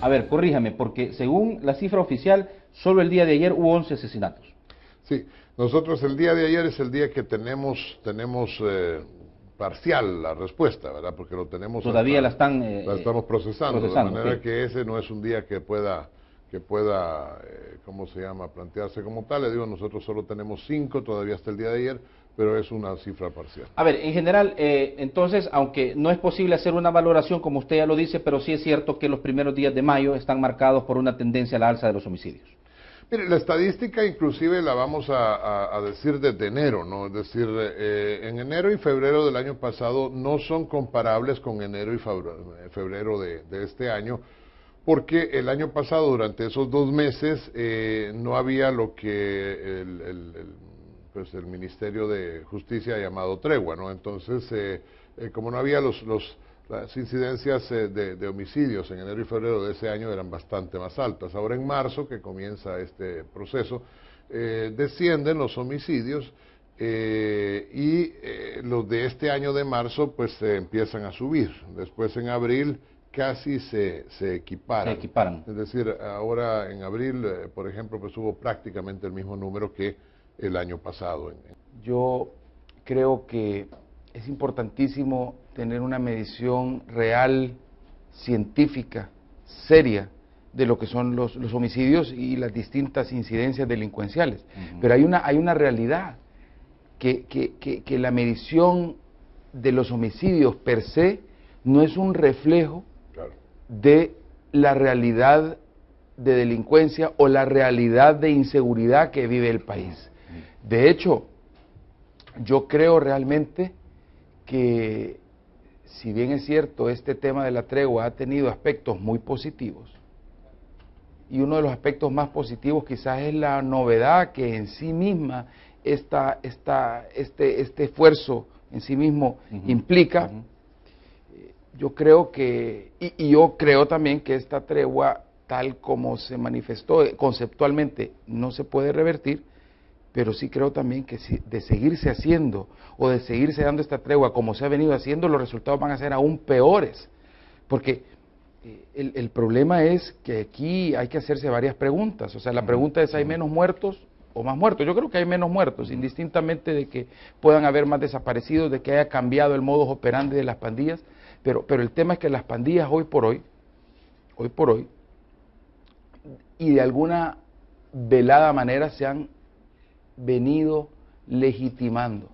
A ver, corríjame, porque según la cifra oficial, solo el día de ayer hubo 11 asesinatos. Sí, nosotros el día de ayer es el día que tenemos parcial la respuesta, ¿verdad? Porque lo tenemos Todavía la estamos procesando, de manera okay, que ese no es un día que pueda, ¿cómo se llama?, plantearse como tal. Le digo, nosotros solo tenemos 5 todavía hasta el día de ayer, pero es una cifra parcial. A ver, en general, entonces, aunque no es posible hacer una valoración, como usted ya lo dice, pero sí es cierto que los primeros días de mayo están marcados por una tendencia a la alza de los homicidios. Mire, la estadística inclusive la vamos a decir desde enero, ¿no? Es decir, en enero y febrero del año pasado no son comparables con enero y febrero de este año, porque el año pasado, durante esos 2 meses, no había lo que pues el Ministerio de Justicia ha llamado tregua, ¿no? Entonces, como no había las incidencias de homicidios en enero y febrero de ese año eran bastante más altas. Ahora en marzo, que comienza este proceso, descienden los homicidios y los de este año de marzo pues empiezan a subir. Después en abril casi se equiparan. Se equiparan. Es decir, ahora en abril, por ejemplo, pues hubo prácticamente el mismo número que el año pasado. Yo creo que es importantísimo tener una medición real, científica, seria, de lo que son los homicidios y las distintas incidencias delincuenciales. Pero hay una realidad, que la medición de los homicidios per se no es un reflejo de la realidad de delincuencia o la realidad de inseguridad que vive el país. De hecho, yo creo realmente que, si bien es cierto, este tema de la tregua ha tenido aspectos muy positivos, y uno de los aspectos más positivos quizás es la novedad que en sí misma este esfuerzo en sí mismo implica. Yo creo que, y yo creo también que esta tregua, tal como se manifestó conceptualmente, no se puede revertir, pero sí creo también que si de seguirse haciendo o de seguirse dando esta tregua como se ha venido haciendo, los resultados van a ser aún peores, porque el problema es que aquí hay que hacerse varias preguntas. O sea, la pregunta es, ¿hay menos muertos o más muertos? Yo creo que hay menos muertos, indistintamente de que puedan haber más desaparecidos, de que haya cambiado el modus operandi de las pandillas, pero el tema es que las pandillas hoy por hoy, y de alguna velada manera se han venido legitimando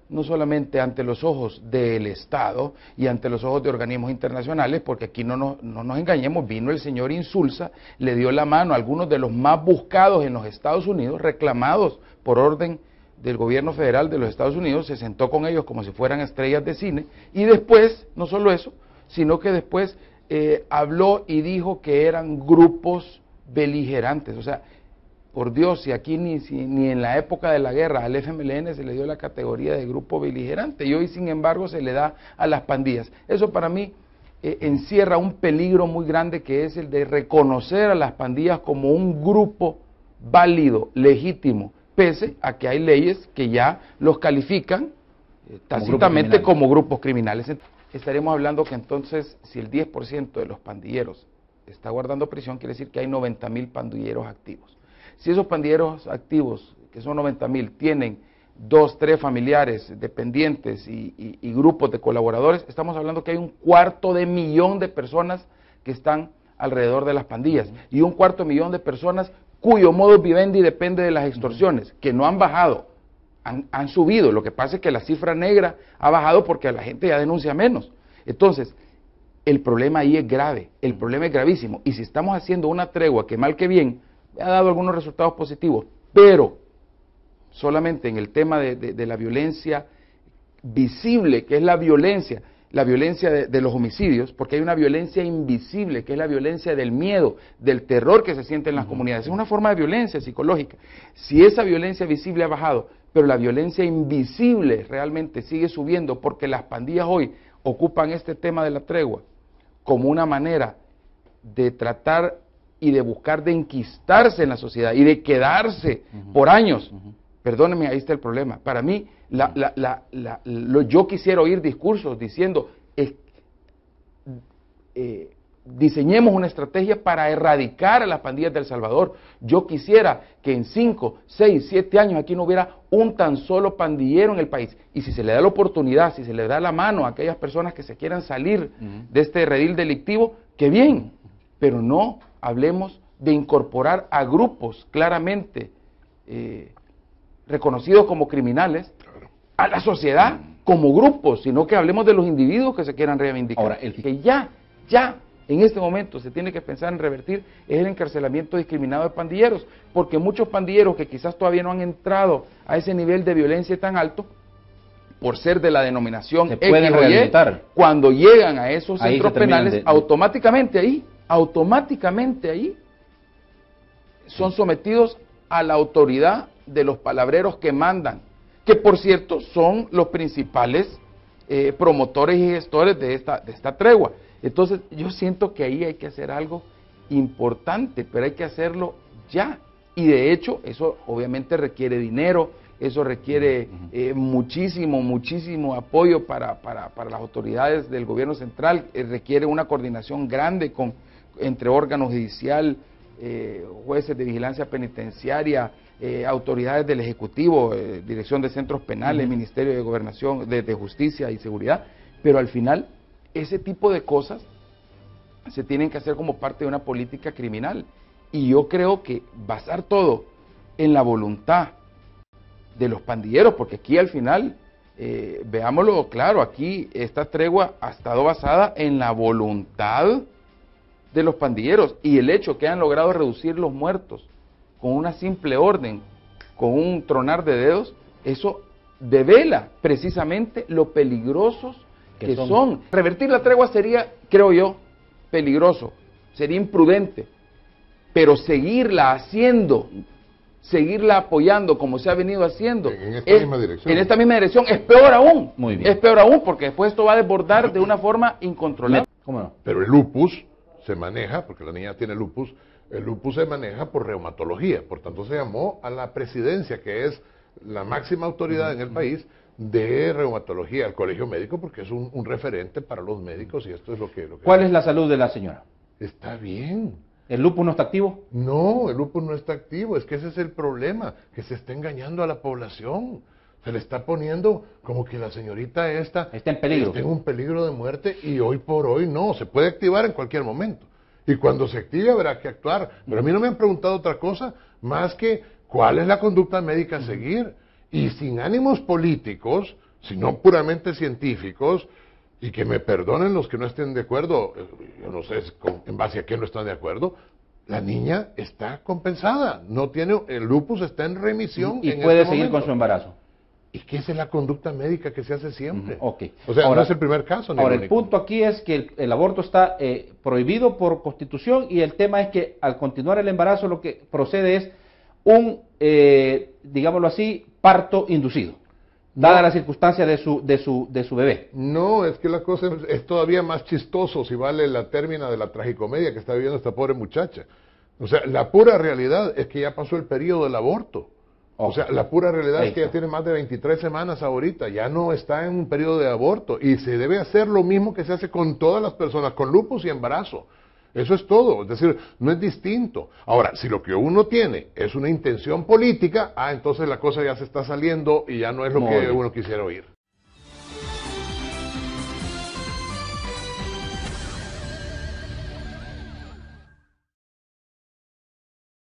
no solamente ante los ojos del Estado y ante los ojos de organismos internacionales, porque aquí no nos engañemos, vino el señor Insulza, le dio la mano a algunos de los más buscados en los Estados Unidos, reclamados por orden del gobierno federal de los Estados Unidos, se sentó con ellos como si fueran estrellas de cine, y después, no solo eso, sino que después habló y dijo que eran grupos beligerantes. O sea, por Dios, si aquí ni en la época de la guerra al FMLN se le dio la categoría de grupo beligerante, y hoy sin embargo se le da a las pandillas. Eso para mí encierra un peligro muy grande, que es el de reconocer a las pandillas como un grupo válido, legítimo, pese a que hay leyes que ya los califican tácitamente como grupos criminales. Estaremos hablando que entonces, si el 10% de los pandilleros está guardando prisión, quiere decir que hay 90.000 pandilleros activos. Si esos pandilleros activos, que son 90.000, tienen 2, 3 familiares dependientes y grupos de colaboradores, estamos hablando que hay 250.000 de personas que están alrededor de las pandillas, y 250.000 de personas cuyo modus vivendi depende de las extorsiones, que no han bajado, han subido. Lo que pasa es que la cifra negra ha bajado porque la gente ya denuncia menos. Entonces, el problema ahí es grave, el problema es gravísimo, y si estamos haciendo una tregua que mal que bien ha dado algunos resultados positivos, pero solamente en el tema de la violencia visible, que es la violencia de los homicidios, porque hay una violencia invisible, que es la violencia del miedo, del terror que se siente en las comunidades. Es una forma de violencia psicológica. Si esa violencia visible ha bajado, pero la violencia invisible realmente sigue subiendo, porque las pandillas hoy ocupan este tema de la tregua como una manera de tratar y de buscar de enquistarse en la sociedad y de quedarse por años. Perdónenme, ahí está el problema. Para mí, yo quisiera oír discursos diciendo, diseñemos una estrategia para erradicar a las pandillas de El Salvador. Yo quisiera que en 5, 6, 7 años aquí no hubiera un tan solo pandillero en el país. Y si se le da la oportunidad, si se le da la mano a aquellas personas que se quieran salir de este redil delictivo, ¡qué bien! Pero no hablemos de incorporar a grupos claramente reconocidos como criminales a la sociedad como grupos, sino que hablemos de los individuos que se quieran reivindicar. Ahora, que ya en este momento se tiene que pensar en revertir es el encarcelamiento discriminado de pandilleros, porque muchos pandilleros que quizás todavía no han entrado a ese nivel de violencia tan alto, por ser de la denominación se pueden X o Y, rehabilitar. cuando llegan a esos Ahí centros se terminan penales, de- automáticamente ahí son sometidos a la autoridad de los palabreros que mandan, que por cierto son los principales promotores y gestores de esta tregua. Entonces yo siento que ahí hay que hacer algo importante, pero hay que hacerlo ya. Y de hecho eso obviamente requiere dinero, eso requiere muchísimo apoyo para las autoridades del gobierno central, requiere una coordinación grande entre órganos judicial, jueces de vigilancia penitenciaria, autoridades del Ejecutivo, Dirección de Centros Penales, Ministerio de Gobernación, de Justicia y Seguridad, pero al final ese tipo de cosas se tienen que hacer como parte de una política criminal. Y yo creo que basar todo en la voluntad de los pandilleros, porque aquí al final, veámoslo claro, aquí esta tregua ha estado basada en la voluntad de los pandilleros y el hecho que han logrado reducir los muertos con una simple orden, con un tronar de dedos, eso devela precisamente lo peligrosos que son. Revertir la tregua sería, creo yo, peligroso, sería imprudente, pero seguirla haciendo, seguirla apoyando como se ha venido haciendo En esta misma dirección. En esta misma dirección es peor aún. Muy bien. Es peor aún porque después esto va a desbordar de una forma incontrolable. ¿Cómo no? Pero el lupus se maneja, porque la niña tiene lupus, el lupus se maneja por reumatología, por tanto se llamó a la presidencia, que es la máxima autoridad en el país de reumatología, al colegio médico, porque es un referente para los médicos y esto es lo que... ¿Cuál es la salud de la señora? Está bien. ¿El lupus no está activo? No, el lupus no está activo, es que ese es el problema, que se está engañando a la población. Se le está poniendo como que la señorita esta Está en peligro. está en un peligro de muerte y hoy por hoy no, se puede activar en cualquier momento. Y cuando se active habrá que actuar. Pero a mí no me han preguntado otra cosa más que cuál es la conducta médica a seguir. Y sin ánimos políticos, sino puramente científicos, y que me perdonen los que no estén de acuerdo, yo no sé en base a qué no están de acuerdo, la niña está compensada, no tiene, el lupus está en remisión. Y en puede este seguir momento. con su embarazo. ¿Y qué es la conducta médica que se hace siempre? Ok. O sea, Ahora, no es el primer caso. Ni Ahora, el el único. punto aquí es que el aborto está prohibido por constitución y el tema es que al continuar el embarazo lo que procede es un, digámoslo así, parto inducido, dada la circunstancia de su bebé. No, es que la cosa es todavía más chistoso si vale la términa de la tragicomedia que está viviendo esta pobre muchacha. O sea, la pura realidad es que ya pasó el periodo del aborto. O sea, la pura realidad es que ya tiene más de 23 semanas ahorita, ya no está en un periodo de aborto y se debe hacer lo mismo que se hace con todas las personas, con lupus y embarazo. Eso es todo, es decir, no es distinto. Ahora, si lo que uno tiene es una intención política, entonces la cosa ya se está saliendo y ya no es lo Muy que bien. uno quisiera oír.